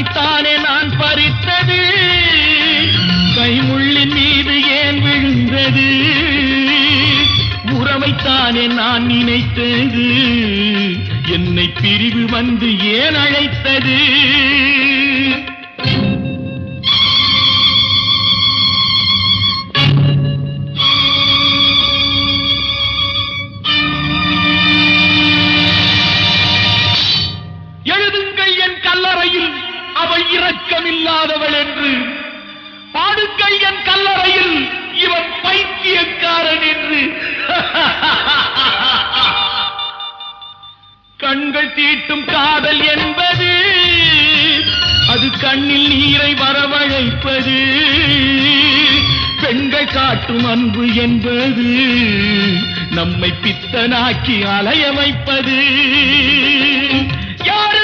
உறவைத்தானே நான் பறித்தது, கைமுள்ளின் மீது ஏன் விழுந்தது? உறவைத்தானே நான் நினைத்தது, என்னை பிரிவு வந்து ஏன் அழைத்தது? எழுதுங்கள் என் கல்லறையில் அவள் இரக்கமில்லாதவள் என்று, பாடுங்கள் என் கல்லறையில் இவன் பைத்தியக்காரன் என்று. கண்கள் தீட்டும் காதல் என்பது அது கண்ணில் நீரை வரவழைப்பது, பெண்கள் காட்டும் அன்பு என்பது நம்மை பித்தனாக்கி அலைய வைப்பது. யாரு